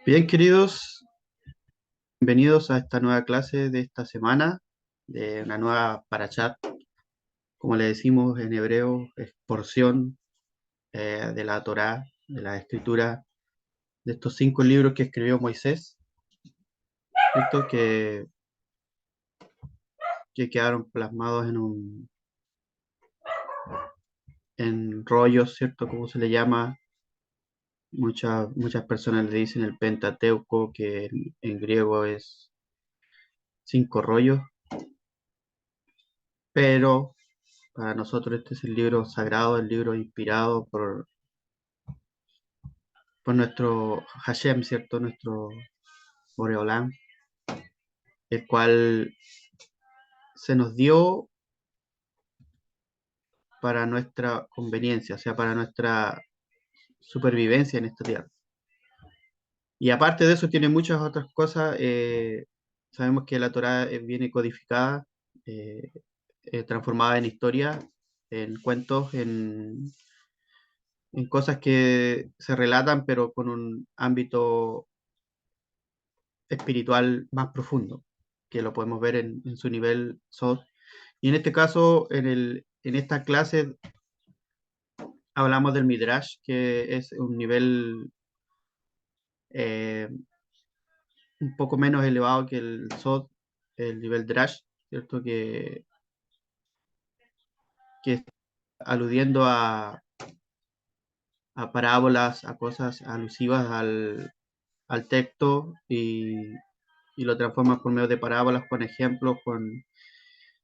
Bien, queridos, bienvenidos a esta nueva clase de esta semana, de una nueva parashat, como le decimos en hebreo, es porción de la Torá, de la escritura, de estos 5 libros que escribió Moisés, ¿cierto? Que quedaron plasmados en rollos, ¿cierto? Como se le llama. Muchas personas le dicen el Pentateuco, que en griego es 5 rollos, pero para nosotros este es el libro sagrado, el libro inspirado por nuestro Hashem, ¿cierto? Nuestro Boreolam, el cual se nos dio para nuestra conveniencia, o sea, para nuestra supervivencia en esta tierra. Y aparte de eso tiene muchas otras cosas. Sabemos que la Torá viene codificada, eh, transformada en historia, en cuentos, en cosas que se relatan, pero con un ámbito espiritual más profundo, que lo podemos ver en su nivel SOT. Y en este caso, en esta clase, hablamos del Midrash, que es un nivel eh, un poco menos elevado que el SOT, el nivel Drash, ¿cierto? Que está aludiendo a parábolas, a cosas alusivas al texto y lo transforma por medio de parábolas, con ejemplos,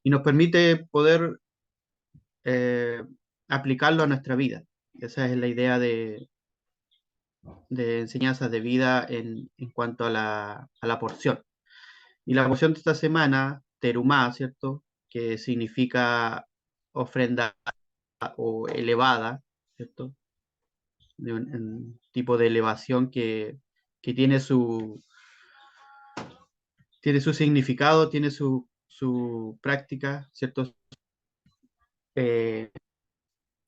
y nos permite poder eh, aplicarlo a nuestra vida. Esa es la idea de enseñanzas de vida en cuanto a la porción. Y la porción de esta semana, terumá, ¿cierto? Que significa ofrenda o elevada, ¿cierto? De un tipo de elevación que tiene su significado, tiene su práctica, ¿cierto? Eh,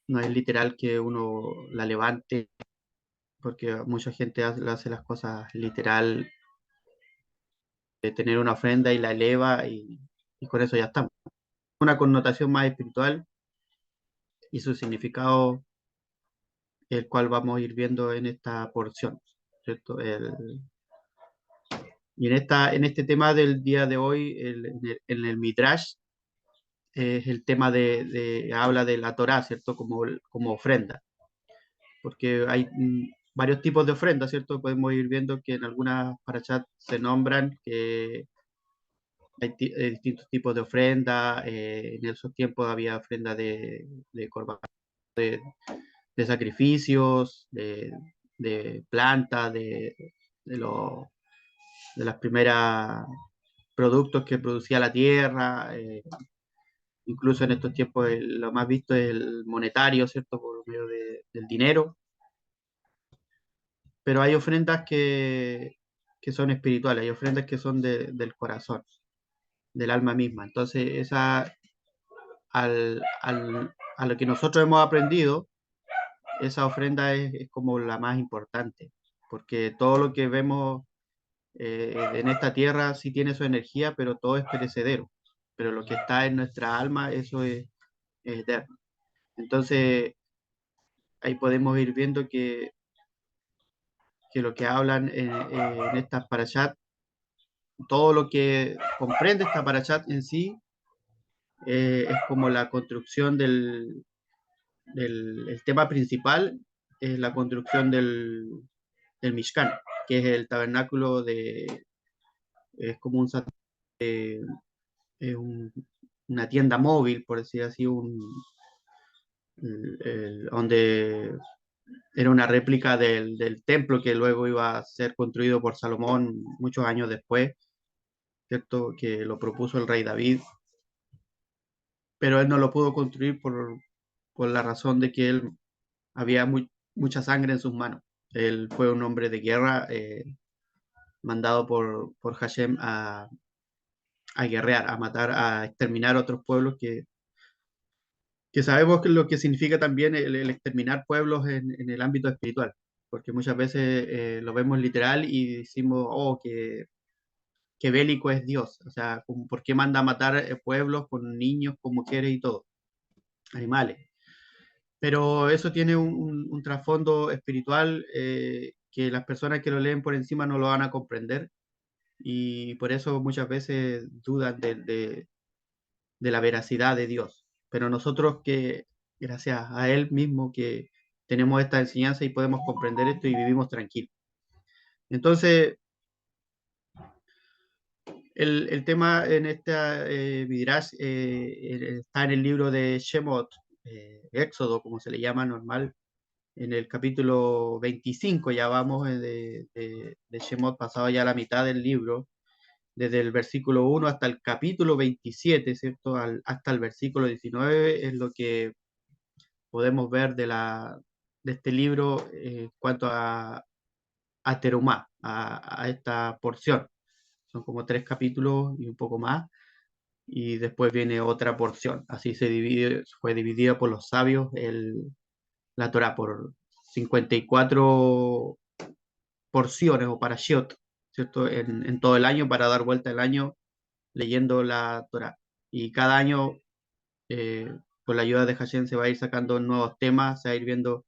no es literal que uno la levante, porque mucha gente hace las cosas literal, de tener una ofrenda y la eleva y con eso ya estamos. Una connotación más espiritual y su significado, el cual vamos a ir viendo en esta porción, ¿cierto? Y en este tema del día de hoy, en el Midrash, es el tema habla de la Torá, ¿cierto? Como ofrenda, porque hay varios tipos de ofrendas, ¿cierto? Podemos ir viendo que en algunas parashat se nombran que hay distintos tipos de ofrenda. En esos tiempos había ofrenda de corban, de sacrificios, de plantas, de, lo- de las primeras productos que producía la tierra. Incluso en estos tiempos lo más visto es el monetario, ¿cierto? Por medio del dinero. Pero hay ofrendas que son espirituales, hay ofrendas que son del corazón, del alma misma. Entonces, a lo que nosotros hemos aprendido, esa ofrenda es como la más importante, porque todo lo que vemos en esta tierra sí tiene su energía, pero todo es perecedero. Pero lo que está en nuestra alma, eso es eterno. Entonces, ahí podemos ir viendo que lo que hablan en estas parashat, todo lo que comprende esta parashat en sí, es como la construcción el tema principal, es la construcción del Mishkan, que es el tabernáculo es como es una tienda móvil, por decir así, donde era una réplica del templo que luego iba a ser construido por Salomón muchos años después, ¿cierto? Que lo propuso el rey David, pero él no lo pudo construir por la razón de que él había mucha sangre en sus manos. Él fue un hombre de guerra, mandado por Hashem a guerrear, a matar, a exterminar otros pueblos que sabemos que lo que significa también el exterminar pueblos en el ámbito espiritual. porque muchas veces lo vemos literal y decimos, oh, que bélico es Dios, o sea, como, ¿por qué manda a matar pueblos con niños, con mujeres y todo, animales? Pero eso tiene un trasfondo espiritual que las personas que lo leen por encima no lo van a comprender y por eso muchas veces dudan de la veracidad de Dios. Pero nosotros que, gracias a Él mismo, que tenemos esta enseñanza y podemos comprender esto y vivimos tranquilos. Entonces, el tema en esta Midrash está en el libro de Shemot, Éxodo, como se le llama normal, en el capítulo 25, ya vamos de Shemot, pasado ya la mitad del libro, desde el versículo 1 hasta el capítulo 27, ¿cierto? Hasta el versículo 19 es lo que podemos ver de este libro en cuanto a Terumá, a esta porción. Son como tres capítulos y un poco más, y después viene otra porción. Así fue dividida por los sabios la Torá por 54 porciones o parashiot, ¿cierto? En todo el año para dar vuelta el año leyendo la Torá. Y cada año, eh, con la ayuda de Hashem, se va a ir sacando nuevos temas, se va a ir viendo,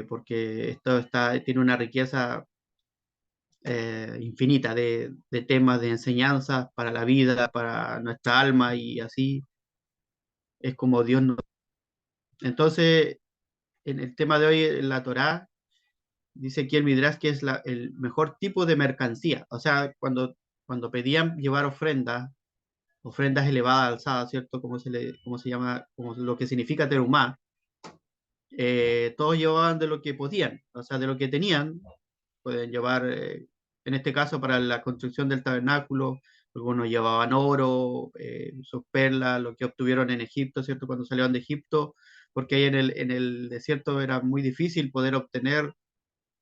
porque tiene una riqueza infinita de temas, de enseñanzas para la vida, para nuestra alma, y así es como Dios nos... Entonces, en el tema de hoy, en la Torá, dice aquí el Midrash que es el mejor tipo de mercancía. O sea, cuando pedían llevar ofrendas elevadas, alzadas, ¿cierto? Como se llama, como lo que significa terumá, todos llevaban de lo que podían, o sea, de lo que tenían, pueden llevar, en este caso para la construcción del tabernáculo, algunos llevaban oro, sus perlas, lo que obtuvieron en Egipto, ¿cierto? Cuando salieron de Egipto, porque ahí en el desierto era muy difícil poder obtener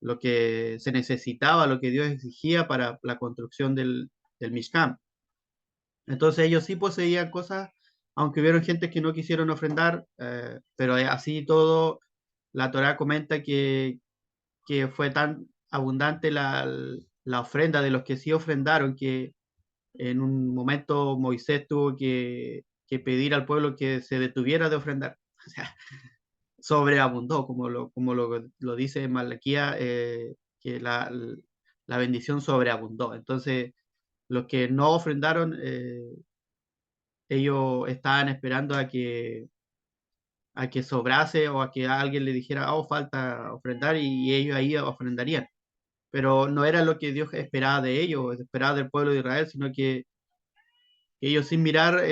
lo que se necesitaba, lo que Dios exigía para la construcción del Mishkan. Entonces ellos sí poseían cosas, aunque hubieron gente que no quisieron ofrendar, pero así todo, la Torá comenta que fue tan abundante la ofrenda de los que sí ofrendaron, que en un momento Moisés tuvo que pedir al pueblo que se detuviera de ofrendar. O sea, sobreabundó, lo dice Malaquía, que la bendición sobreabundó. Entonces, los que no ofrendaron, ellos estaban esperando a que sobrase o a que alguien le dijera, oh, falta ofrendar, y ellos ahí ofrendarían. Pero no era lo que Dios esperaba de ellos, esperaba del pueblo de Israel, sino que ellos sin mirar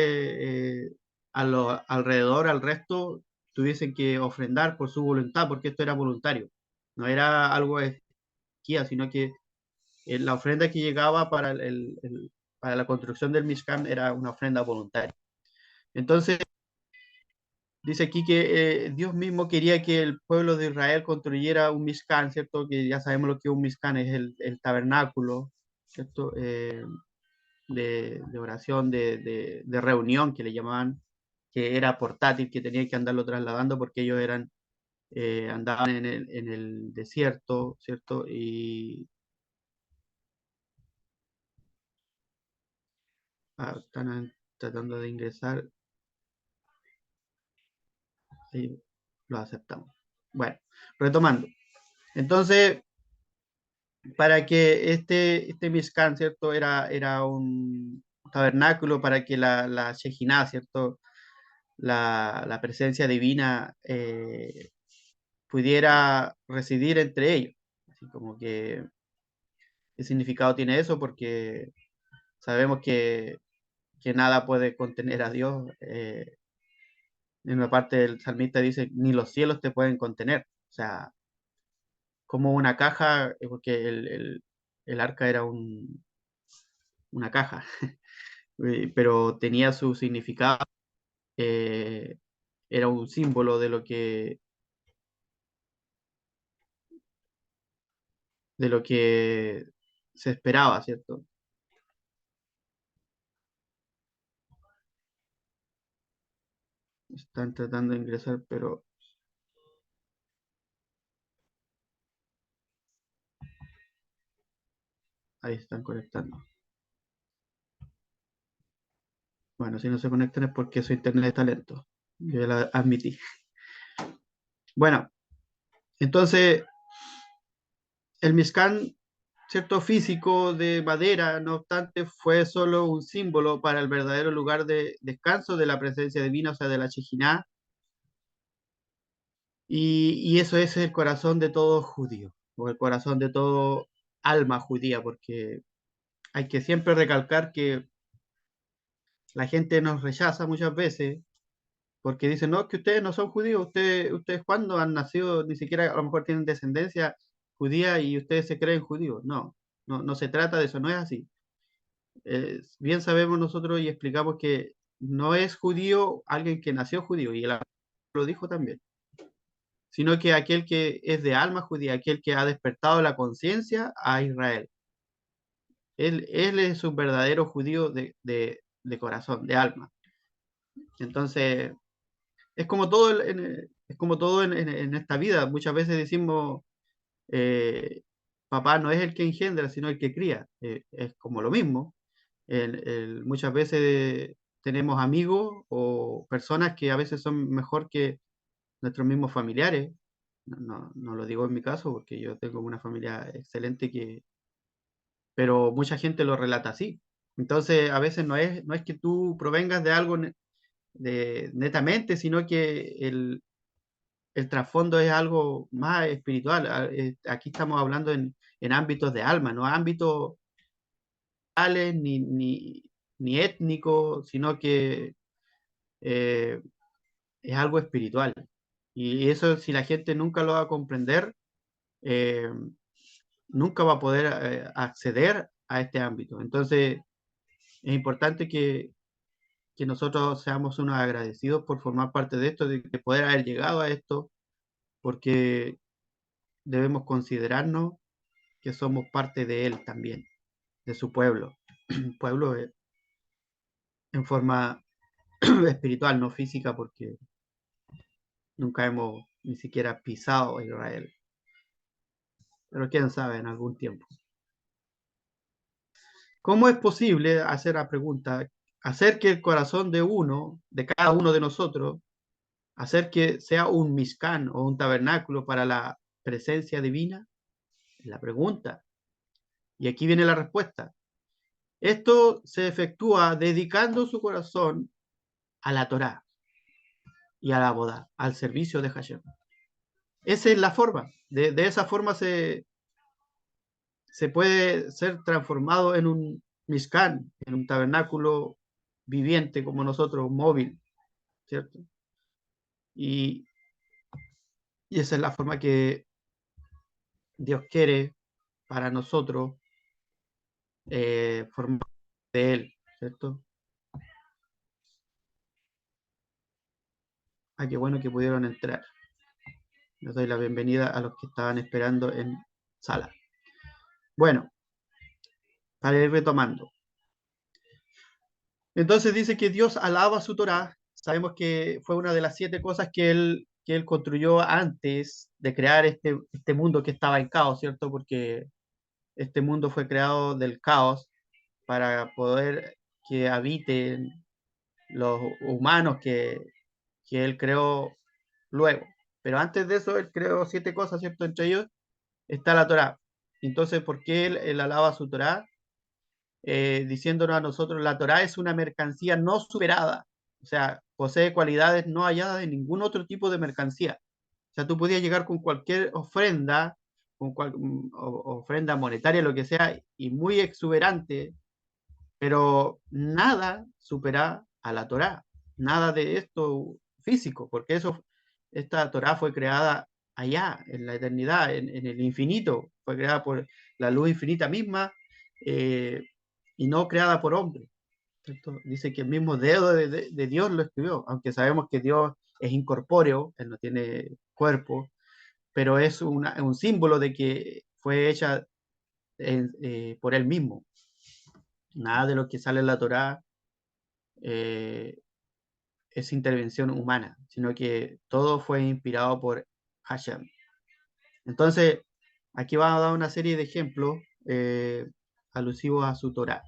alrededor, al resto, tuviesen que ofrendar por su voluntad, porque esto era voluntario. No era algo de esquía, sino que la ofrenda que llegaba para la construcción del Mishkan era una ofrenda voluntaria. Entonces, dice aquí que Dios mismo quería que el pueblo de Israel construyera un Mishkan, ¿cierto? Que ya sabemos lo que es un Mishkan, es el tabernáculo, ¿cierto? De oración, de reunión que le llamaban, que era portátil, que tenía que andarlo trasladando porque ellos andaban en el desierto, ¿cierto? Y están tratando de ingresar y lo aceptamos. Bueno, retomando. Entonces, para que este Mishkan, ¿cierto? Era un tabernáculo para que la Shejinah, ¿cierto? La presencia divina pudiera residir entre ellos. Así como que, ¿qué significado tiene eso? Porque sabemos que nada puede contener a Dios. En una parte del salmista dice, ni los cielos te pueden contener. O sea, como una caja, porque el arca era una caja, pero tenía su significado, eh, era un símbolo de lo que se esperaba, ¿cierto? Están tratando de ingresar, pero Ahí están conectando. Bueno, si no se conectan es porque su internet está lento. Yo ya la admití. Bueno, entonces el Mishkan, cierto físico de madera, no obstante, fue solo un símbolo para el verdadero lugar de descanso de la presencia divina, o sea, de la Shejinah, y eso es el corazón de todo judío, o el corazón de todo alma judía, porque hay que siempre recalcar que la gente nos rechaza muchas veces porque dicen, no, que ustedes no son judíos, ustedes cuando han nacido, ni siquiera a lo mejor tienen descendencia judía y ustedes se creen judíos. No, no se trata de eso, no es así. Bien sabemos nosotros y explicamos que no es judío alguien que nació judío, y él lo dijo también, sino que aquel que es de alma judía, aquel que ha despertado la conciencia a Israel. Él es un verdadero judío de corazón, de alma. Entonces, es como todo, es como todo en esta vida. Muchas veces decimos, eh, papá no es el que engendra, sino el que cría. Es como lo mismo. Muchas veces tenemos amigos o personas que a veces son mejor que nuestros mismos familiares. No lo digo en mi caso porque yo tengo una familia excelente pero mucha gente lo relata así. Entonces, a veces no es que tú provengas de algo netamente, sino que el trasfondo es algo más espiritual. Aquí estamos hablando en ámbitos de alma, no ámbitos tales ni étnicos, sino que eh, es algo espiritual. Y eso, si la gente nunca lo va a comprender, eh, nunca va a poder acceder a este ámbito. Entonces, es importante que nosotros seamos unos agradecidos por formar parte de esto, de poder haber llegado a esto, porque debemos considerarnos que somos parte de él también, de su pueblo. Pueblo en forma espiritual, no física, porque nunca hemos ni siquiera pisado Israel. Pero quién sabe, en algún tiempo. ¿Cómo es posible, hacer la pregunta, hacer que el corazón de uno, de cada uno de nosotros, hacer que sea un mishkan o un tabernáculo para la presencia divina? Es la pregunta. Y aquí viene la respuesta. Esto se efectúa dedicando su corazón a la Torá y a la boda, al servicio de Hashem. Esa es la forma. De esa forma se puede ser transformado en un mishkan, en un tabernáculo viviente como nosotros, móvil, ¿cierto? Y, y esa es la forma que Dios quiere para nosotros, formar de Él, ¿cierto? Ah, qué bueno que pudieron entrar. Les doy la bienvenida a los que estaban esperando en sala. Bueno, para ir retomando. Entonces dice que Dios alaba su Torá. Sabemos que fue una de las 7 cosas que él construyó antes de crear este mundo que estaba en caos, ¿cierto? Porque este mundo fue creado del caos para poder que habiten los humanos que él creó luego. Pero antes de eso, él creó 7 cosas, ¿cierto? Entre ellos está la Torá. Entonces, ¿por qué él alaba su Torá? Diciéndonos a nosotros, la Torá es una mercancía no superada, o sea, posee cualidades no halladas en ningún otro tipo de mercancía. O sea, tú podías llegar con cualquier ofrenda, ofrenda monetaria, lo que sea, y muy exuberante, pero nada supera a la Torá, nada de esto físico, porque esta Torá fue creada allá, en la eternidad, en el infinito, fue creada por la luz infinita misma, eh, y no creada por hombre, ¿cierto? Dice que el mismo dedo de Dios lo escribió, aunque sabemos que Dios es incorpóreo, Él no tiene cuerpo, pero es un símbolo de que fue hecha por Él mismo. Nada de lo que sale en la Torá eh, es intervención humana, sino que todo fue inspirado por Hashem. Entonces, aquí vamos a dar una serie de ejemplos alusivos a su Torá.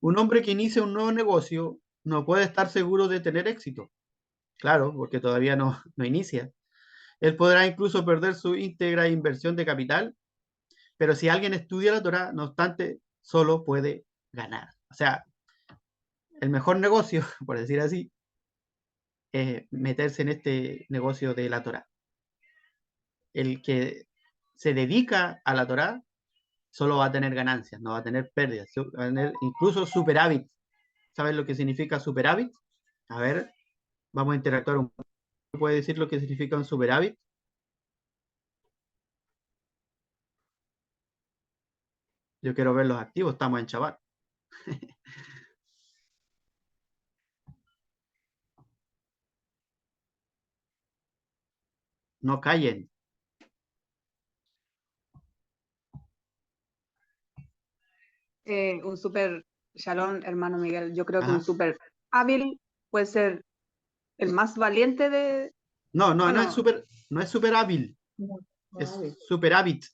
Un hombre que inicia un nuevo negocio no puede estar seguro de tener éxito, claro, porque todavía no inicia. Él podrá incluso perder su íntegra inversión de capital, pero si alguien estudia la Torá, no obstante, solo puede ganar. O sea, el mejor negocio, por decir así, es meterse en este negocio de la Torá. El que se dedica a la Torá solo va a tener ganancias, no va a tener pérdidas, va a tener incluso superávit. ¿Sabes lo que significa superávit? A ver, vamos a interactuar un poco. ¿Puede decir lo que significa un superávit? Yo quiero ver los activos, estamos en chaval. No callen. Un súper, Shalom, hermano Miguel, yo creo que un Ajá. súper hábil puede ser el más valiente de, No es bueno, super, no es super hábil, no, es hábil. superávit.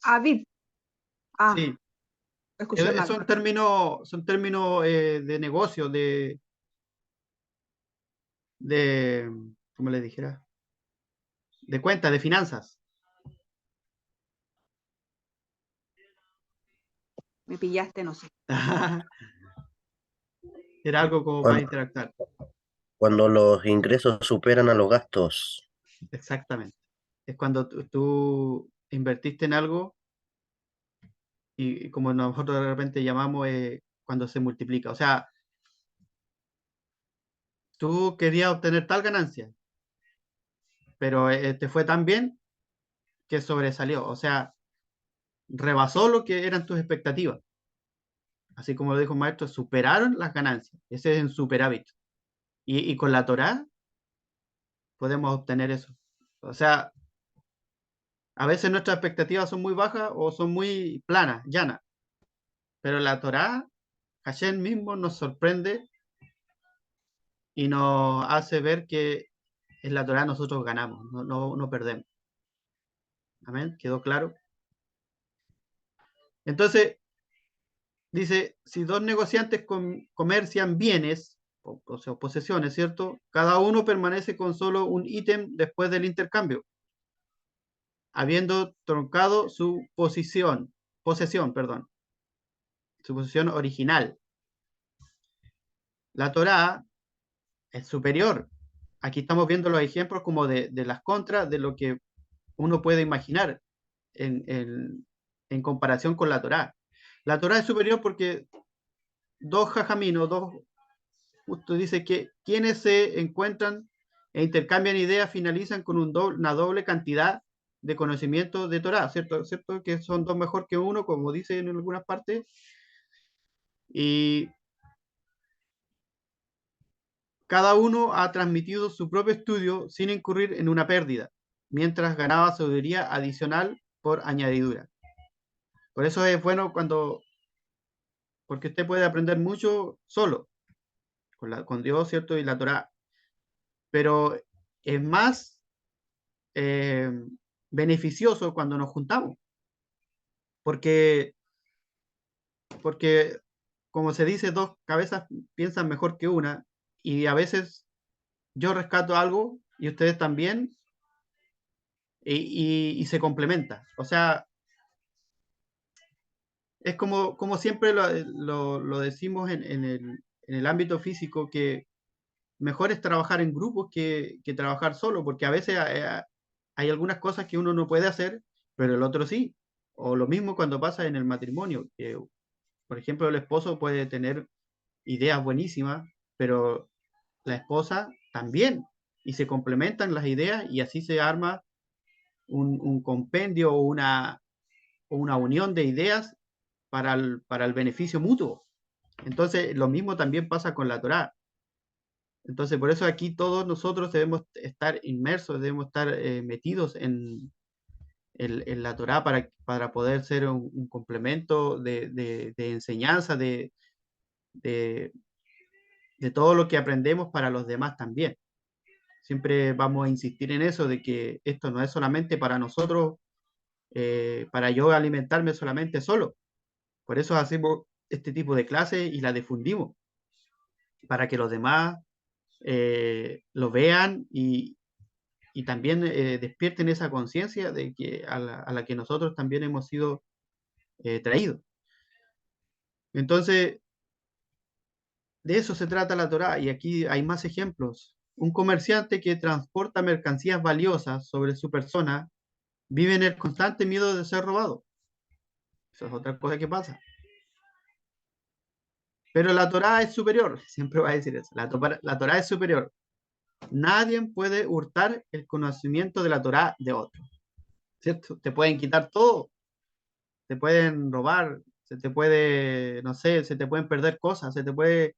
Hábil. Ah, Sí, escuché mal. son términos de negocio, de, ¿cómo le dijera? De cuenta, de finanzas. Me pillaste, no sé. Era algo como para Cuando, interactuar. cuando los ingresos superan a los gastos. Exactamente. Es cuando tú invertiste en algo y como nosotros de repente llamamos cuando se multiplica. O sea, tú querías obtener tal ganancia, pero te fue tan bien que sobresalió. O sea, rebasó lo que eran tus expectativas. Así como lo dijo el maestro, superaron las ganancias. Ese es en superávit. Y con la Torá podemos obtener eso. O sea, a veces nuestras expectativas son muy bajas o son muy planas, llanas. Pero la Torá, Hashem mismo nos sorprende y nos hace ver que en la Torá nosotros ganamos, no perdemos. Amén, ¿quedó claro? Entonces, dice, si dos negociantes comercian bienes, o sea, posesiones, ¿cierto? Cada uno permanece con solo un ítem después del intercambio, habiendo truncado perdón, su posición original. La Torá es superior. Aquí estamos viendo los ejemplos como de las contras de lo que uno puede imaginar en comparación con la Torá. La Torá es superior porque dos jajaminos, dos, justo dice que quienes se encuentran e intercambian ideas finalizan con una doble cantidad de conocimiento de Torá, ¿cierto? ¿Cierto? Que son dos mejor que uno, como dice en algunas partes. Y cada uno ha transmitido su propio estudio sin incurrir en una pérdida, mientras ganaba sabiduría adicional por añadidura. Por eso es bueno porque usted puede aprender mucho solo, con Dios, ¿cierto? Y la Torá. Pero es más eh, beneficioso cuando nos juntamos, porque, porque, como se dice, dos cabezas piensan mejor que una, y a veces yo rescato algo y ustedes también, y se complementa. O sea, es como siempre lo decimos en el ámbito físico, que mejor es trabajar en grupos que trabajar solo, porque a veces hay algunas cosas que uno no puede hacer, pero el otro sí. O lo mismo cuando pasa en el matrimonio, que por ejemplo el esposo puede tener ideas buenísimas, pero la esposa también, y se complementan las ideas y así se arma un compendio o una unión de ideas para el beneficio mutuo. Entonces, lo mismo también pasa con la Torá. Entonces, por eso aquí todos nosotros debemos estar inmersos, debemos estar metidos en la Torá para poder ser un complemento de enseñanza, de, de todo lo que aprendemos para los demás también. Siempre vamos a insistir en eso, de que esto no es solamente para nosotros para yo alimentarme solamente solo. Por eso hacemos este tipo de clases y la difundimos, para que los demás lo vean y también despierten esa conciencia de que a la que nosotros también hemos sido traídos. Entonces, de eso se trata la Torá, y aquí hay más ejemplos. Un comerciante que transporta mercancías valiosas sobre su persona vive en el constante miedo de ser robado. Eso es otra cosa que pasa. Pero la Torá es superior, siempre va a decir eso. La Torá es superior. Nadie puede hurtar el conocimiento de la Torá de otro, ¿cierto? Te pueden quitar todo, te pueden robar, se te puede, no sé, se te pueden perder cosas, se te puede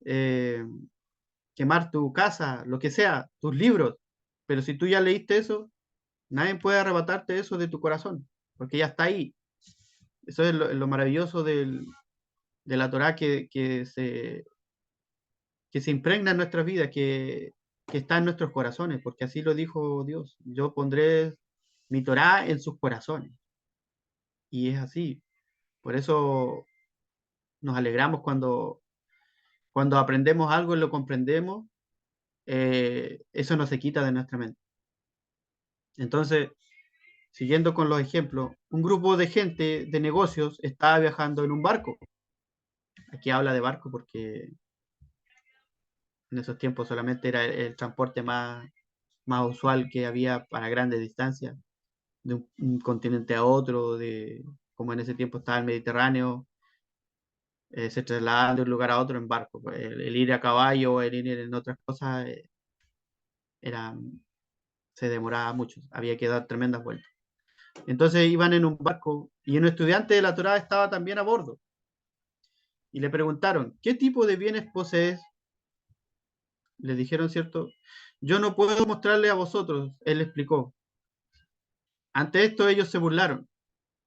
eh, quemar tu casa, lo que sea, tus libros. Pero si tú ya leíste eso, nadie puede arrebatarte eso de tu corazón, porque ya está ahí. Eso es lo maravilloso de la Torá que se impregna en nuestras vidas, que está en nuestros corazones, porque así lo dijo Dios. Yo pondré mi Torá en sus corazones. Y es así. Por eso nos alegramos cuando aprendemos algo y lo comprendemos, eso no se quita de nuestra mente. Entonces, siguiendo con los ejemplos, un grupo de gente de negocios estaba viajando en un barco. Aquí habla de barco porque en esos tiempos solamente era el transporte más usual que había para grandes distancias, de un continente a otro, como en ese tiempo estaba el Mediterráneo, se trasladaban de un lugar a otro en barco. Pues, el ir a caballo, el ir en otras cosas, era, se demoraba mucho, había que dar tremendas vueltas. Entonces iban en un barco y un estudiante de la Torá estaba también a bordo. Y le preguntaron, ¿qué tipo de bienes posees? Le dijeron, ¿cierto? Yo no puedo mostrarle a vosotros, él explicó. Ante esto ellos se burlaron,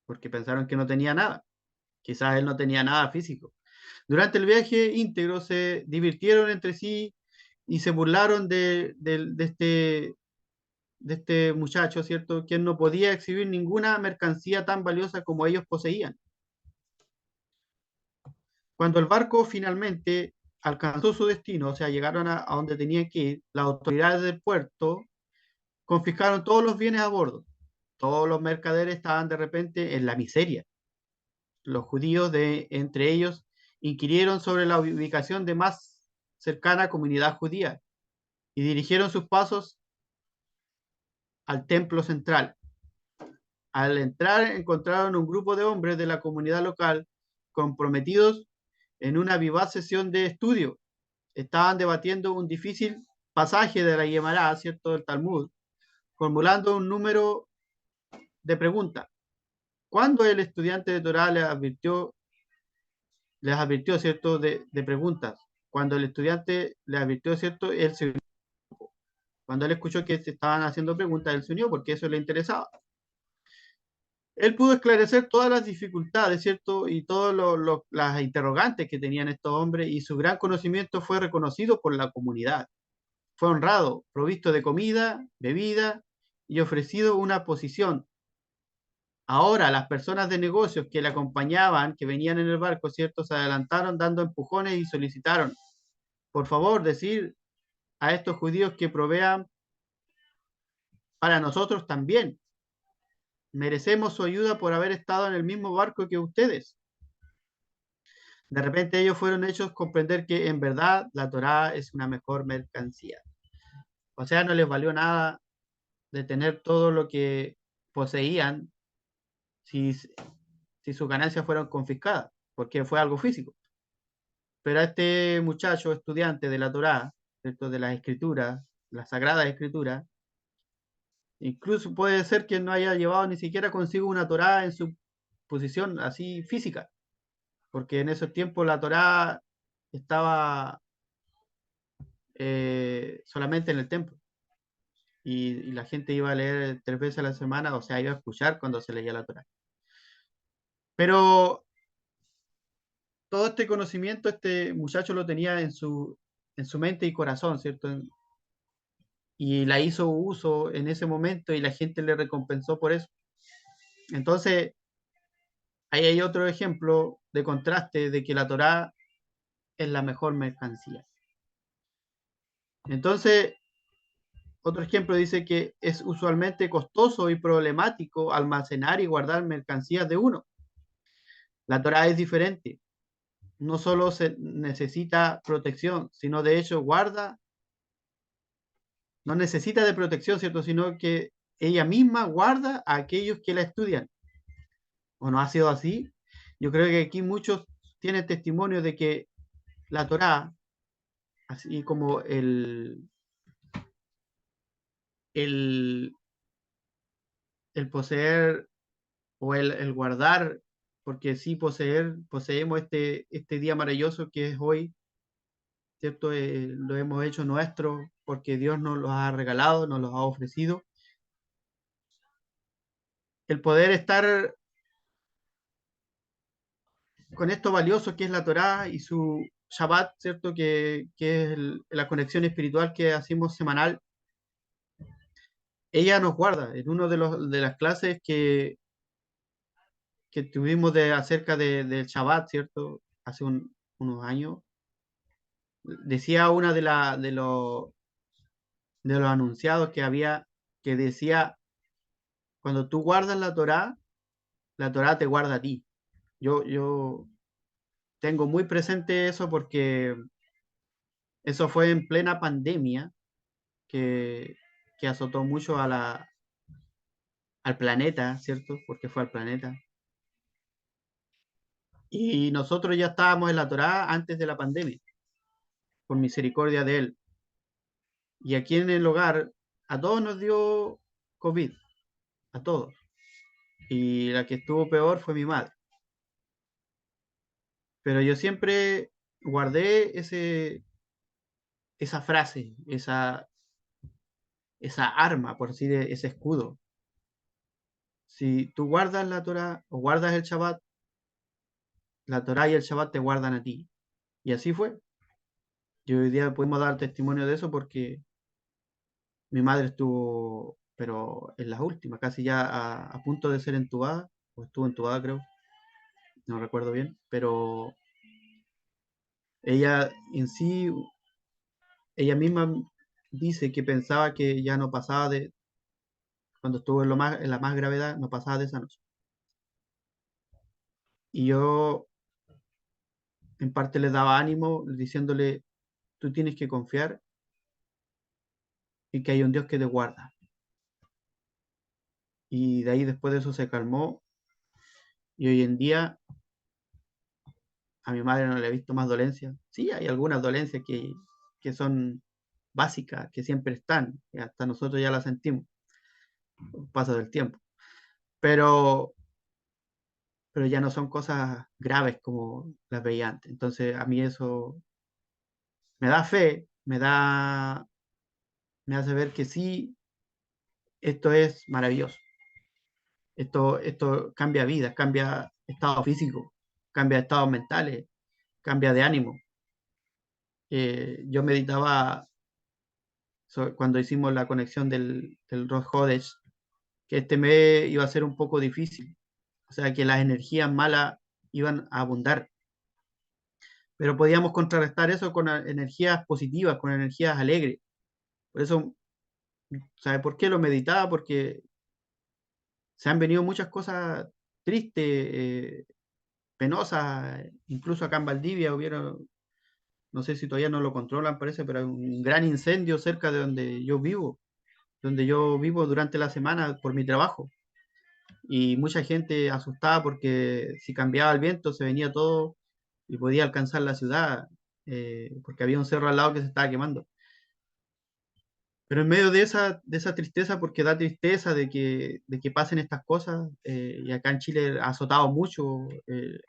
porque pensaron que no tenía nada. Quizás él no tenía nada físico. Durante el viaje íntegro se divirtieron entre sí y se burlaron de este muchacho, ¿cierto? Quien no podía exhibir ninguna mercancía tan valiosa como ellos poseían. Cuando el barco finalmente alcanzó su destino, o sea, llegaron a donde tenían que ir, las autoridades del puerto confiscaron todos los bienes a bordo. Todos los mercaderes estaban de repente en la miseria. Los judíos, entre ellos, inquirieron sobre la ubicación de más cercana comunidad judía y dirigieron sus pasos al templo central. Al entrar encontraron un grupo de hombres de la comunidad local comprometidos en una vivaz sesión de estudio. Estaban debatiendo un difícil pasaje de la Gemara, ¿cierto?, del Talmud, formulando un número de preguntas. Cuando el estudiante de Torah les advirtió, ¿cierto?, de preguntas. Cuando el estudiante le advirtió, ¿cierto?, él se unió. Cuando él escuchó que se estaban haciendo preguntas, él se unió porque eso le interesaba. Él pudo esclarecer todas las dificultades, ¿cierto? Y todas las interrogantes que tenían estos hombres, y su gran conocimiento fue reconocido por la comunidad. Fue honrado, provisto de comida, bebida y ofrecido una posición. Ahora, las personas de negocios que le acompañaban, que venían en el barco, ¿cierto?, se adelantaron dando empujones y solicitaron, por favor, decir a estos judíos que provean para nosotros también. Merecemos su ayuda por haber estado en el mismo barco que ustedes. De repente ellos fueron hechos comprender que en verdad la Torá es una mejor mercancía. O sea, no les valió nada de tener todo lo que poseían si, si sus ganancias fueron confiscadas, porque fue algo físico. Pero a este muchacho estudiante de la Torá, ¿cierto?, de las escrituras, las sagradas escrituras, incluso puede ser que no haya llevado ni siquiera consigo una Torá en su posición así física, porque en esos tiempos la Torá estaba solamente en el templo y la gente iba a leer 3 veces a la semana, o sea, iba a escuchar cuando se leía la Torá. Pero todo este conocimiento este muchacho lo tenía en su mente y corazón, ¿cierto? Y la hizo uso en ese momento y la gente le recompensó por eso. Entonces, ahí hay otro ejemplo de contraste de que la Torá es la mejor mercancía. Entonces, otro ejemplo dice que es usualmente costoso y problemático almacenar y guardar mercancías de uno. La Torá es diferente. No solo se necesita protección, sino de hecho no necesita de protección, ¿cierto? Sino que ella misma guarda a aquellos que la estudian. ¿O no ha sido así? Yo creo que aquí muchos tienen testimonio de que la Torá, así como el, el poseer o el guardar, porque sí poseemos este día maravilloso que es hoy, ¿cierto? Lo hemos hecho nuestro porque Dios nos lo ha regalado, nos lo ha ofrecido. El poder estar con esto valioso que es la Torá y su Shabbat, ¿cierto? Que es la conexión espiritual que hacemos semanal. Ella nos guarda. En uno de las clases que tuvimos acerca del Shabbat, ¿cierto? Hace unos años, decía una de los anunciados que había, que decía, cuando tú guardas la Torá te guarda a ti. Yo tengo muy presente eso porque eso fue en plena pandemia que, que azotó mucho al planeta, ¿cierto? Porque fue al planeta. Y nosotros ya estábamos en la Torá antes de la pandemia, por misericordia de Él. Y aquí en el hogar, a todos nos dio COVID, a todos. Y la que estuvo peor fue mi madre. Pero yo siempre guardé esa frase, esa arma, por decir, ese escudo. Si tú guardas la Torá o guardas el Shabbat, la Torá y el Shabbat te guardan a ti. Y así fue. Y hoy día podemos dar testimonio de eso porque mi madre estuvo, pero en las últimas, casi ya a punto de ser entubada, o estuvo entubada creo, no recuerdo bien, pero ella en sí, ella misma dice que pensaba que ya no pasaba cuando estuvo en la más gravedad, no pasaba de esa noche. Y yo en parte le daba ánimo diciéndole, tú tienes que confiar en que hay un Dios que te guarda. Y de ahí después de eso se calmó y hoy en día a mi madre no le he visto más dolencias. Sí, hay algunas dolencias que son básicas, que siempre están, y hasta nosotros ya las sentimos, paso del tiempo. Pero, pero ya no son cosas graves como las veía antes. Entonces a mí eso me da fe, me hace ver que sí, esto es maravilloso. Esto cambia vidas, cambia estado físico, cambia estados mentales, cambia de ánimo. Yo meditaba cuando hicimos la conexión del Rosh Hodesh, que este mes iba a ser un poco difícil, o sea que las energías malas iban a abundar, pero podíamos contrarrestar eso con energías positivas, con energías alegres. Por eso, ¿sabe por qué lo meditaba? Porque se han venido muchas cosas tristes, penosas, incluso acá en Valdivia hubieron, no sé si todavía no lo controlan, parece, pero hay un gran incendio cerca de donde yo vivo durante la semana por mi trabajo. Y mucha gente asustada porque si cambiaba el viento se venía todo y podía alcanzar la ciudad, porque había un cerro al lado que se estaba quemando. Pero en medio de esa tristeza, porque da tristeza de que pasen estas cosas, y acá en Chile ha azotado mucho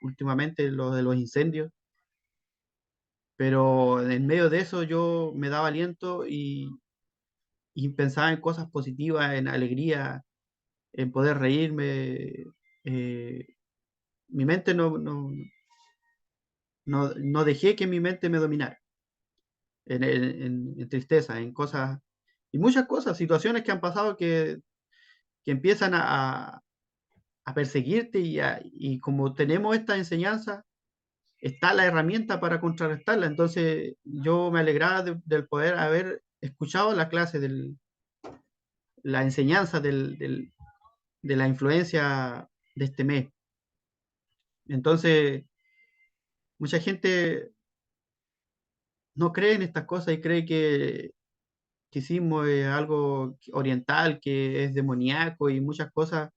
últimamente lo de los incendios, pero en medio de eso yo me daba aliento y pensaba en cosas positivas, en alegría, en poder reírme. eh, Mi mente no dejé que mi mente me dominara en tristeza, en cosas, y muchas cosas, situaciones que han pasado que empiezan a a perseguirte y como tenemos esta enseñanza, está la herramienta para contrarrestarla. Entonces yo me alegraba del poder haber escuchado la clase, la enseñanza de la influencia de este mes. Entonces, mucha gente no cree en estas cosas y cree que sismo es algo oriental, que es demoníaco y muchas cosas.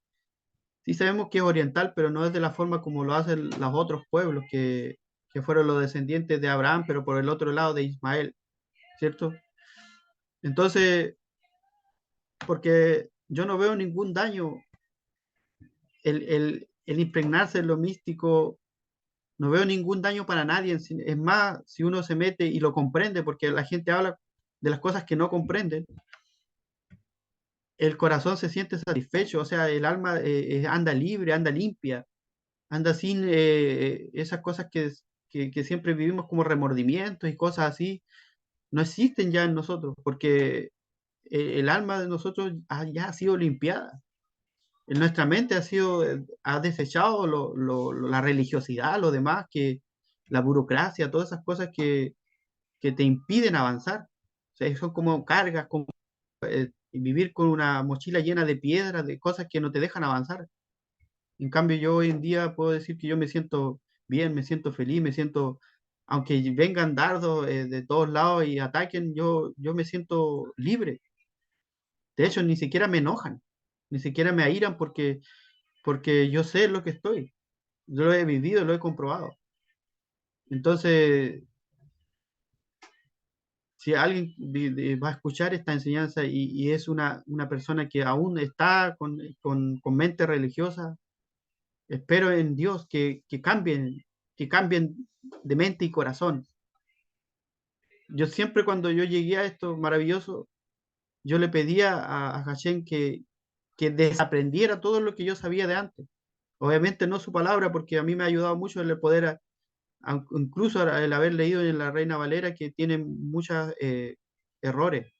Sí sabemos que es oriental, pero no es de la forma como lo hacen los otros pueblos que fueron los descendientes de Abraham, pero por el otro lado de Ismael, ¿cierto? Entonces, porque yo no veo ningún daño el impregnarse en lo místico, no veo ningún daño para nadie. Es más, si uno se mete y lo comprende, porque la gente habla de las cosas que no comprenden, el corazón se siente satisfecho, o sea, el alma anda libre, anda limpia, anda sin esas cosas que siempre vivimos como remordimientos y cosas así, no existen ya en nosotros, porque el alma de nosotros ya ha sido limpiada. En nuestra mente ha desechado la religiosidad, lo demás, que la burocracia, todas esas cosas que te impiden avanzar. O sea, son como cargas, como vivir con una mochila llena de piedras, de cosas que no te dejan avanzar. En cambio, yo hoy en día puedo decir que yo me siento bien, me siento feliz, me siento, aunque vengan dardos de todos lados y ataquen, yo me siento libre. De hecho, ni siquiera me enojan, ni siquiera me airan porque yo sé lo que estoy. Yo lo he vivido, lo he comprobado. Entonces, si alguien va a escuchar esta enseñanza y es una persona que aún está con mente religiosa, espero en Dios que cambien de mente y corazón. Yo siempre cuando yo llegué a esto maravilloso, yo le pedía a Hashem que desaprendiera todo lo que yo sabía de antes. Obviamente no su palabra, porque a mí me ha ayudado mucho el poder, incluso el haber leído en la Reina Valera que tiene muchos errores.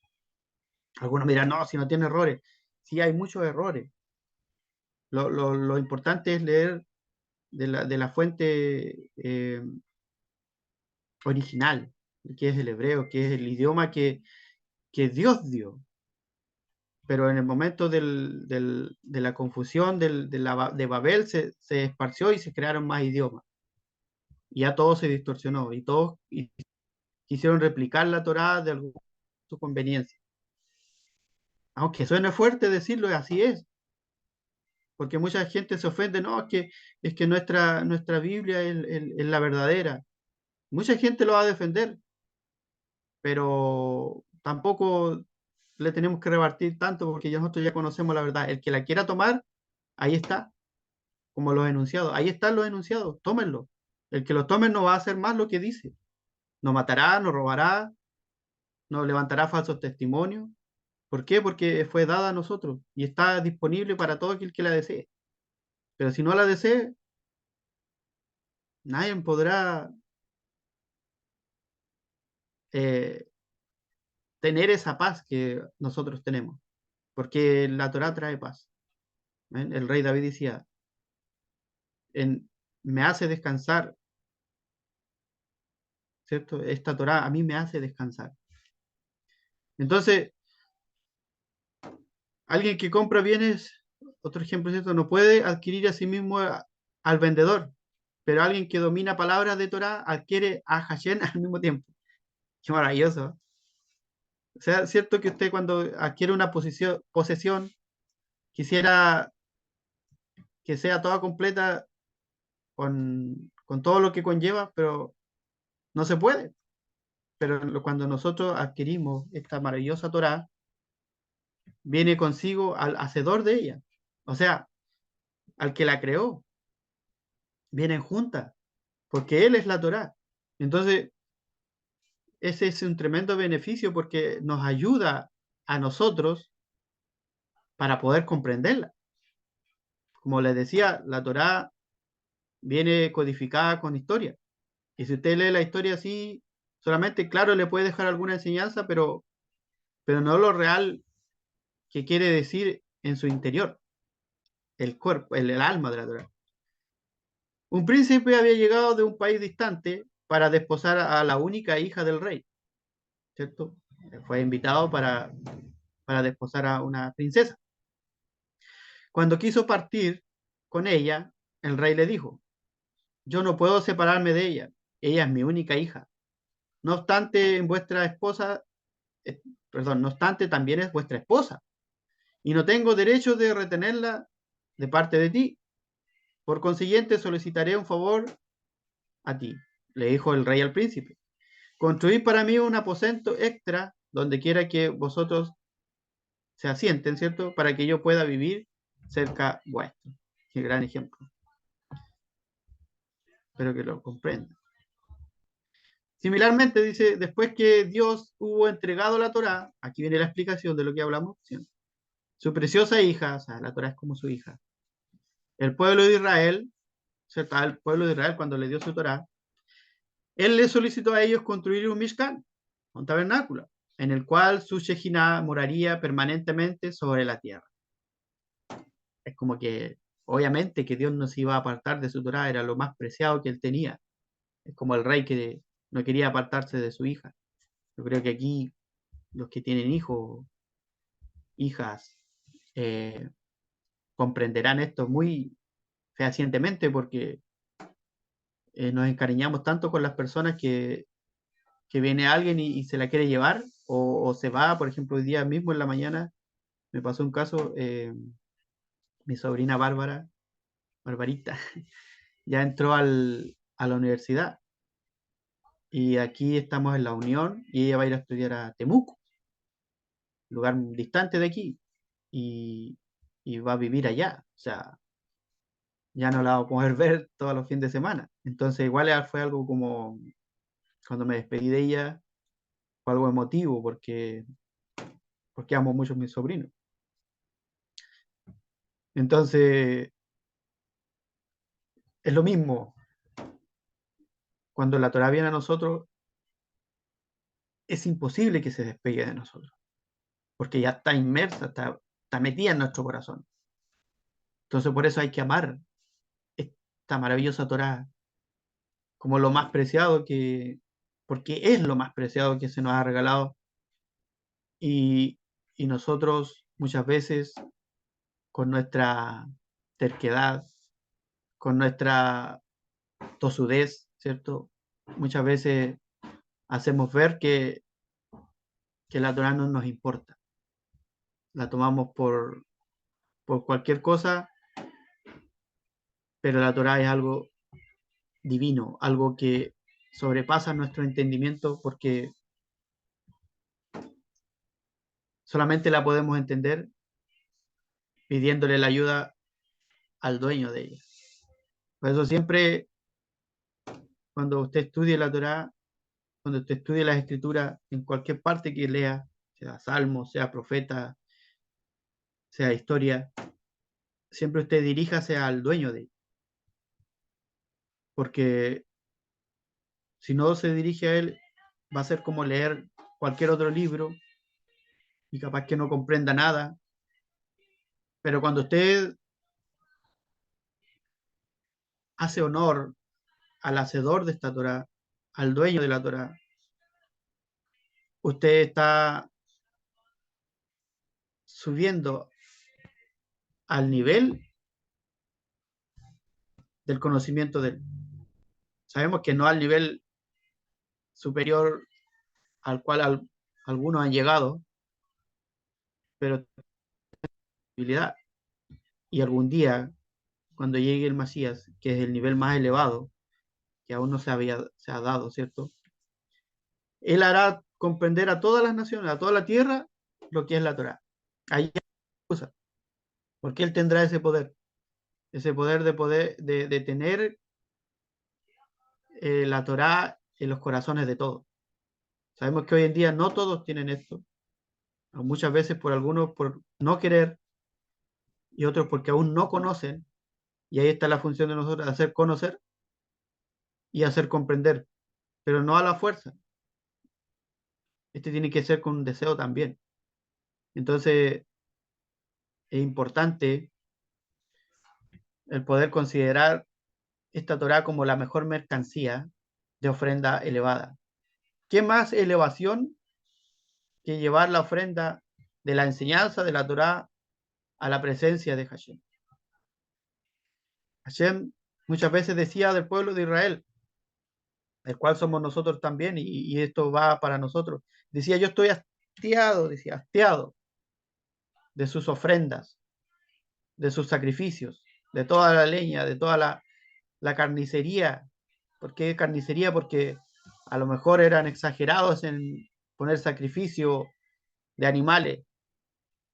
Algunos me dirán, no, si no tiene errores. Sí, hay muchos errores. Lo importante es leer de la fuente original, que es el hebreo, que es el idioma que Dios dio. Pero en el momento de la confusión de Babel se esparció y se crearon más idiomas. Y ya todo se distorsionó y todos quisieron replicar la Torá de alguna su conveniencia. Aunque suene fuerte decirlo, así es, porque mucha gente se ofende, no, es que nuestra Biblia es la verdadera. Mucha gente lo va a defender, pero tampoco le tenemos que repartir tanto porque nosotros ya conocemos la verdad. El que la quiera tomar, ahí está, como los enunciados. Ahí están los enunciados, tómenlo. El que lo tome no va a hacer más lo que dice. No matará, no robará, no levantará falsos testimonios. ¿Por qué? Porque fue dada a nosotros y está disponible para todo aquel que la desee. Pero si no la desee, nadie podrá eh, tener esa paz que nosotros tenemos, porque la Torá trae paz. ¿Ven? El rey David decía, me hace descansar, ¿cierto? Esta Torá a mí me hace descansar. Entonces, alguien que compra bienes, otro ejemplo, ¿cierto? No puede adquirir a sí mismo al vendedor, pero alguien que domina palabras de Torá adquiere a Hashem al mismo tiempo. Qué maravilloso. O sea, cierto que usted cuando adquiere una posesión quisiera que sea toda completa con todo lo que conlleva, pero no se puede. Pero cuando nosotros adquirimos esta maravillosa Torá, viene consigo al hacedor de ella, o sea, al que la creó, vienen juntas, porque él es la Torá. Entonces, ese es un tremendo beneficio porque nos ayuda a nosotros para poder comprenderla. Como les decía, la Torá viene codificada con historia. Y si usted lee la historia así, solamente, claro, le puede dejar alguna enseñanza, pero no lo real que quiere decir en su interior. el cuerpo, el alma de la Torá. Un príncipe había llegado de un país distante para desposar a la única hija del rey, ¿cierto? Fue invitado para desposar a una princesa. Cuando quiso partir con ella, el rey le dijo: yo no puedo separarme de ella, ella es mi única hija. No obstante, vuestra esposa, no obstante, también es vuestra esposa, y no tengo derecho de retenerla de parte de ti. Por consiguiente, solicitaré un favor a ti, le dijo el rey al príncipe: construid para mí un aposento extra donde quiera que vosotros se asienten, ¿cierto? Para que yo pueda vivir cerca vuestro. Qué gran ejemplo. Espero que lo comprendan. Similarmente, dice, después que Dios hubo entregado la Torá, aquí viene la explicación de lo que hablamos siempre, su preciosa hija, o sea, la Torá es como su hija, el pueblo de Israel, ¿cierto? El pueblo de Israel cuando le dio su Torá, él le solicitó a ellos construir un Mishkan, un tabernáculo, en el cual su Shejinah moraría permanentemente sobre la tierra. Es como que, obviamente, que Dios no se iba a apartar de su Torá, era lo más preciado que él tenía. Es como el rey que no quería apartarse de su hija. Yo creo que aquí los que tienen hijos, hijas, eh, comprenderán esto muy fehacientemente porque nos encariñamos tanto con las personas que viene alguien y se la quiere llevar o se va. Por ejemplo, hoy día mismo en la mañana me pasó un caso, mi sobrina Bárbara, Barbarita, ya entró a la universidad y aquí estamos en la Unión y ella va a ir a estudiar a Temuco, lugar distante de aquí, y, y va a vivir allá. O sea, ya no la vamos a poder ver todos los fines de semana. Entonces, igual fue algo como, cuando me despedí de ella, fue algo emotivo porque amo mucho a mis sobrinos. Entonces, es lo mismo. Cuando la Torah viene a nosotros, es imposible que se despegue de nosotros, porque ya está inmersa, está metida en nuestro corazón. Entonces, por eso hay que amar esta maravillosa Torah como lo más preciado porque es lo más preciado que se nos ha regalado. Y, y nosotros muchas veces, con nuestra terquedad, con nuestra tosudez, ¿cierto? Muchas veces hacemos ver que la Torah no nos importa. La tomamos por cualquier cosa, pero la Torah es algo divino, algo que sobrepasa nuestro entendimiento porque solamente la podemos entender pidiéndole la ayuda al dueño de ella. Por eso siempre, cuando usted estudie la Torah, cuando usted estudie las escrituras, en cualquier parte que lea, sea salmo, sea profeta, sea historia, siempre usted diríjase al dueño de ella. Porque si no se dirige a él, va a ser como leer cualquier otro libro y capaz que no comprenda nada. Pero cuando usted hace honor al hacedor de esta Torah, al dueño de la Torah, usted está subiendo al nivel del conocimiento de él. Sabemos que no al nivel superior al cual algunos han llegado, pero habilidad. Y algún día, cuando llegue el Mesías, que es el nivel más elevado, que aún no se ha dado, ¿cierto? Él hará comprender a todas las naciones, a toda la tierra, lo que es la Torah. Ahí hay cosa, porque él tendrá ese poder de tener la Torah en los corazones de todos. Sabemos que hoy en día no todos tienen esto, muchas veces por algunos por no querer y otros porque aún no conocen, y ahí está la función de nosotros, hacer conocer y hacer comprender, pero no a la fuerza. Este tiene que ser con un deseo también. Entonces, es importante el poder considerar esta Torá como la mejor mercancía de ofrenda elevada. ¿Qué más elevación que llevar la ofrenda de la enseñanza de la Torá a la presencia de Hashem? Hashem muchas veces decía del pueblo de Israel, el cual somos nosotros también, y esto va para nosotros. Decía, yo estoy hastiado, decía, hastiado de sus ofrendas, de sus sacrificios, de toda la leña, de toda la carnicería. ¿Por qué carnicería? Porque a lo mejor eran exagerados en poner sacrificio de animales.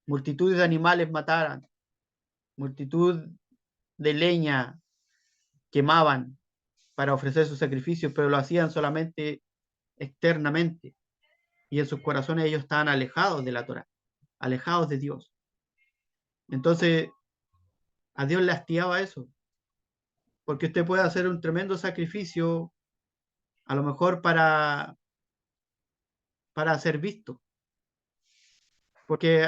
Multitud de animales mataran, multitud de leña quemaban para ofrecer sus sacrificios, pero lo hacían solamente externamente. Y en sus corazones ellos estaban alejados de la Torah, alejados de Dios. Entonces, a Dios le hastiaba eso, porque usted puede hacer un tremendo sacrificio, a lo mejor para ser visto, porque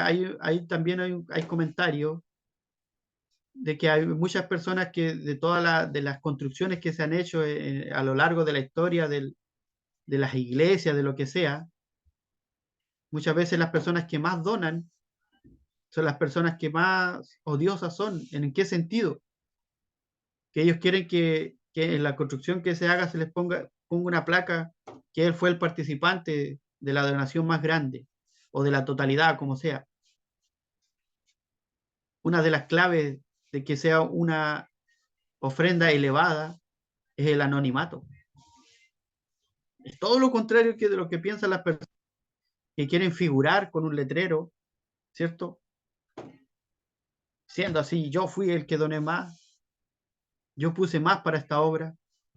también hay comentarios de que hay muchas personas que de las construcciones que se han hecho a lo largo de la historia de las iglesias, de lo que sea, muchas veces las personas que más donan son las personas que más odiosas son. ¿En qué sentido? Que ellos quieren que en la construcción que se haga se les ponga una placa que él fue el participante de la donación más grande o de la totalidad, como sea. Una de las claves de que sea una ofrenda elevada es el anonimato. Es todo lo contrario que de lo que piensan las personas que quieren figurar con un letrero, ¿cierto? Siendo así, yo fui el que doné más, yo puse más para esta obra,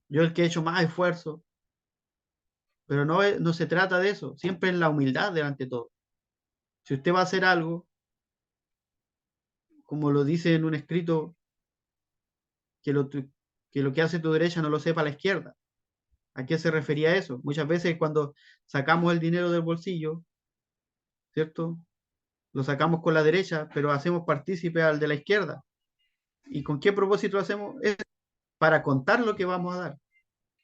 yo el que he hecho más esfuerzo, pero no se trata de eso, siempre es la humildad delante de todo. Si usted va a hacer algo, como lo dice en un escrito, que lo que hace tu derecha no lo sepa la izquierda. ¿A qué se refería eso? Muchas veces cuando sacamos el dinero del bolsillo, ¿cierto? Lo sacamos con la derecha, pero hacemos partícipe al de la izquierda. ¿Y con qué propósito lo hacemos? Es para contar lo que vamos a dar.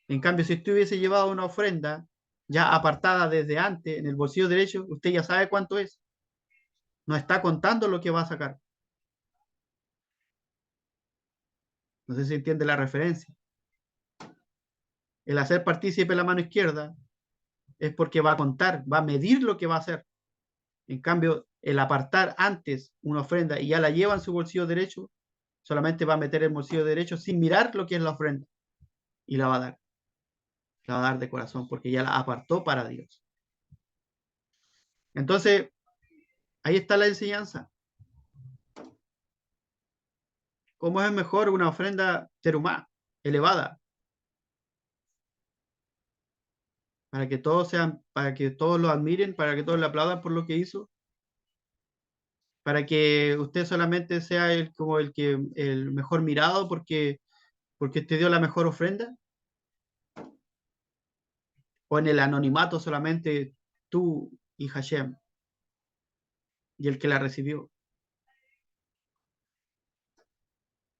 En cambio, si usted hubiese llevado una ofrenda ya apartada desde antes en el bolsillo derecho, usted ya sabe cuánto es. No está contando lo que va a sacar. No sé si entiende la referencia. El hacer partícipe la mano izquierda es porque va a contar, va a medir lo que va a hacer. En cambio, el apartar antes una ofrenda y ya la lleva en su bolsillo derecho, solamente va a meter el bolsillo derecho sin mirar lo que es la ofrenda y la va a dar. La va a dar de corazón porque ya la apartó para Dios. Entonces, ahí está la enseñanza. ¿Cómo es mejor una ofrenda terumá, elevada? Para que todos lo admiren, para que todos le aplaudan por lo que hizo, para que usted solamente sea el mejor mirado porque te dio la mejor ofrenda, o en el anonimato solamente tú y Hashem y el que la recibió.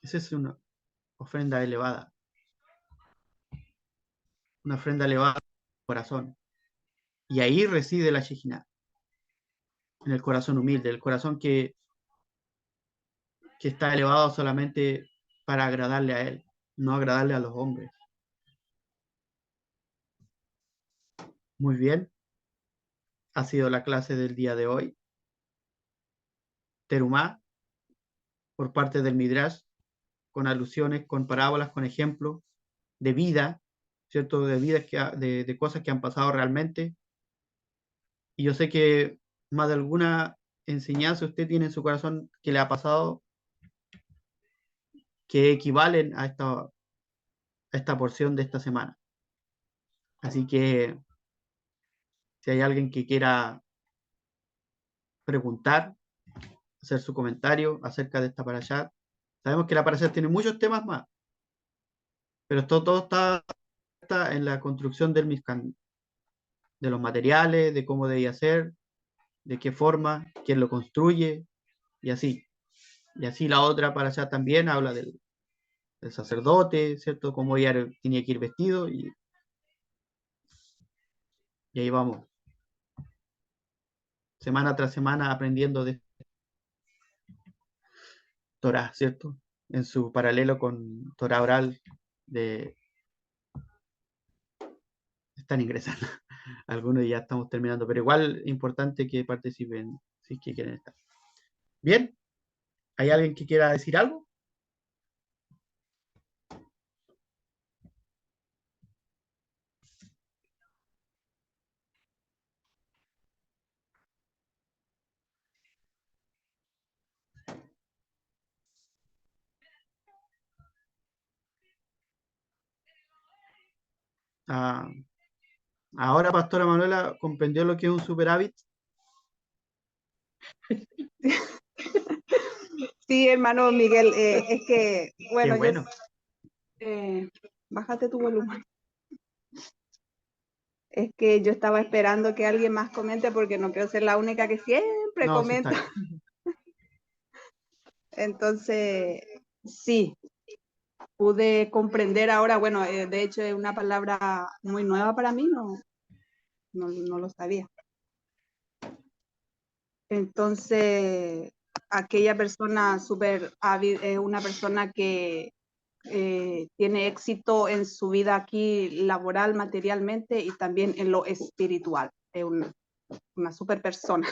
Esa es una ofrenda elevada, una ofrenda elevada al corazón. Y ahí reside la Shejinah, en el corazón humilde, el corazón que está elevado solamente para agradarle a Él, no agradarle a los hombres. Muy bien, ha sido la clase del día de hoy. Terumá, por parte del Midrash, con alusiones, con parábolas, con ejemplos de vida, ¿cierto? De vidas de cosas que han pasado realmente. Y yo sé que más de alguna enseñanza usted tiene en su corazón que le ha pasado que equivalen a esta porción de esta semana. Así que si hay alguien que quiera preguntar, hacer su comentario acerca de esta parashat, sabemos que la parashat tiene muchos temas más, pero todo está en la construcción del Mishkan, de los materiales, de cómo debía ser, de qué forma, quién lo construye, y así. Y así la otra parashat también habla el sacerdote, ¿cierto? Cómo ella tenía que ir vestido y ahí vamos, semana tras semana aprendiendo de Torah, ¿cierto? En su paralelo con Torah oral de están ingresando. Algunos ya estamos terminando, pero igual importante que participen si es que quieren estar. Bien, ¿hay alguien que quiera decir algo? Ah, ahora, Pastora Manuela, ¿comprendió lo que es un superávit? Sí, hermano Miguel, es que, Qué bueno, bueno. bájate tu volumen. Es que yo estaba esperando que alguien más comente porque no quiero ser la única que siempre No, sí está comenta. bien. Entonces, sí, pude comprender ahora, bueno, de hecho es una palabra muy nueva para mí, no lo sabía. Entonces, aquella persona súper hábil es una persona que tiene éxito en su vida aquí laboral, materialmente y también en lo espiritual. Es una super persona,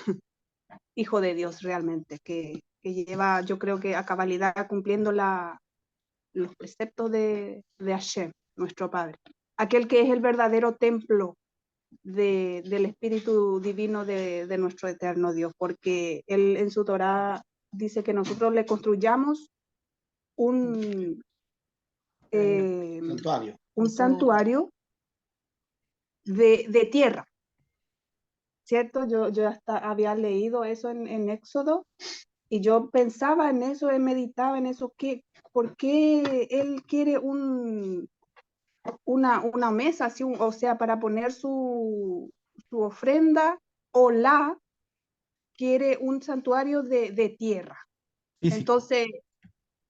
hijo de Dios realmente, que lleva, yo creo que a cabalidad cumpliendo los preceptos de Hashem, nuestro Padre. Aquel que es el verdadero templo del Espíritu Divino de nuestro eterno Dios, porque Él en su Torah dice que nosotros le construyamos un, Santuario. un santuario de tierra, ¿cierto? Yo hasta había leído eso en Éxodo y yo pensaba en eso, meditaba en eso, ¿por qué Él quiere una mesa, así, o sea, para poner su ofrenda, o quiere un santuario de tierra? Físico. Entonces,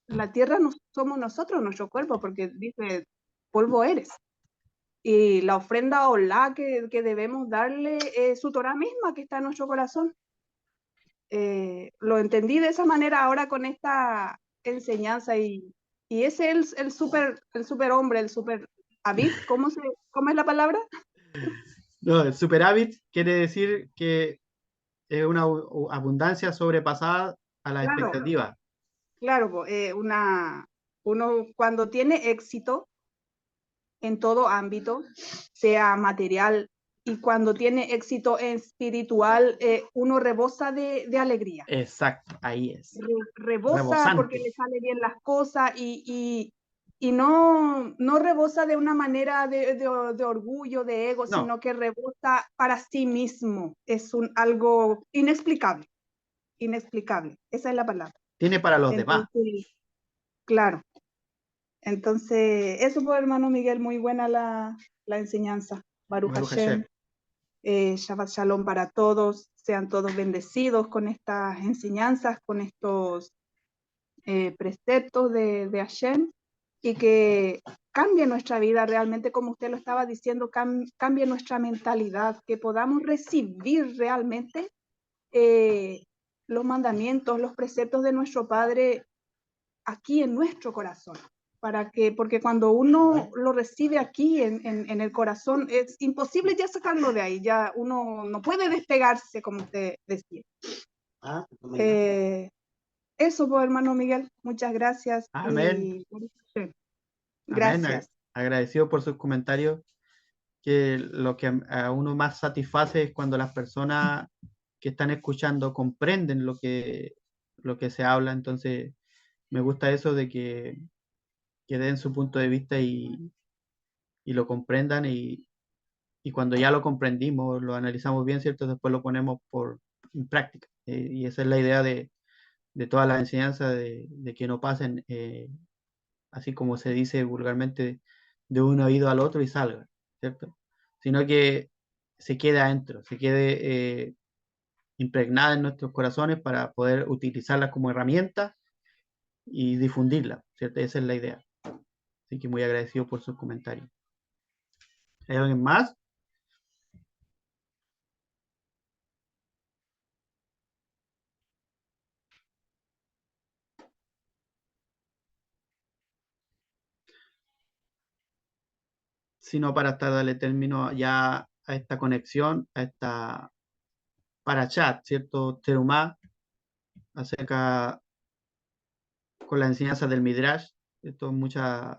la tierra no somos nosotros, nuestro cuerpo, porque dice, polvo eres. Y la ofrenda o que debemos darle es su Torah misma que está en nuestro corazón. Lo entendí de esa manera ahora con esta enseñanza y ese es el super hombre, el super Abid, ¿cómo es la palabra? No, el superávit quiere decir que es una abundancia sobrepasada a las Claro, expectativas. claro, uno cuando tiene éxito en todo ámbito, sea material, y cuando tiene éxito en espiritual, uno rebosa de alegría. Exacto, ahí es. Rebosa porque Rebosante. le sale bien las cosas y no rebosa de una manera de orgullo, de ego, No, sino que rebosa para sí mismo. Es algo inexplicable, inexplicable. Esa es la palabra. tiene para los demás. Entonces, claro. Entonces, eso fue, hermano Miguel, muy buena la enseñanza. Baruch Baruch Hashem, Hashem. Shabbat Shalom para todos, sean todos bendecidos con estas enseñanzas, con estos preceptos de Hashem, y que cambie nuestra vida realmente, como usted lo estaba diciendo, cambie nuestra mentalidad, que podamos recibir realmente los mandamientos, los preceptos de nuestro Padre aquí en nuestro corazón. Porque cuando uno lo recibe aquí en el corazón, es imposible ya sacarlo de ahí, ya uno no puede despegarse, como usted decía. Eso, pues, hermano Miguel, muchas gracias. Amén. Y Amén. gracias. Agradecido por sus comentarios, que lo que a uno más satisface es cuando las personas que están escuchando comprenden lo que se habla. Entonces, me gusta eso de que den su punto de vista y lo comprendan y cuando ya lo comprendimos, lo analizamos bien, ¿cierto? Después lo ponemos en práctica. Y esa es la idea de todas las enseñanzas, de que no pasen, así como se dice vulgarmente, de un oído al otro y salga, ¿cierto? Sino que se quede adentro, se quede impregnada en nuestros corazones para poder utilizarla como herramienta y difundirla, ¿cierto? Esa es la idea. Así que muy agradecido por sus comentarios. ¿Hay alguien más? Sino para hasta darle término ya a esta conexión, a esta para chat, ¿cierto? Terumá, acerca con la enseñanza del Midrash, esto muchas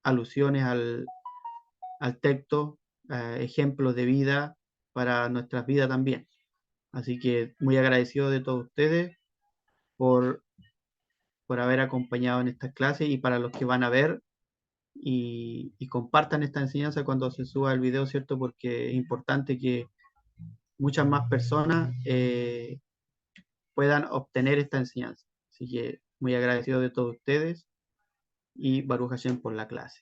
alusiones al texto, ejemplos de vida para nuestras vidas también. Así que muy agradecido de todos ustedes por, por haber acompañado en estas clases y para los que van a ver y compartan esta enseñanza cuando se suba el video, ¿cierto? Porque es importante que muchas más personas puedan obtener esta enseñanza. Así que muy agradecido de todos ustedes y Baruch Hashem por la clase.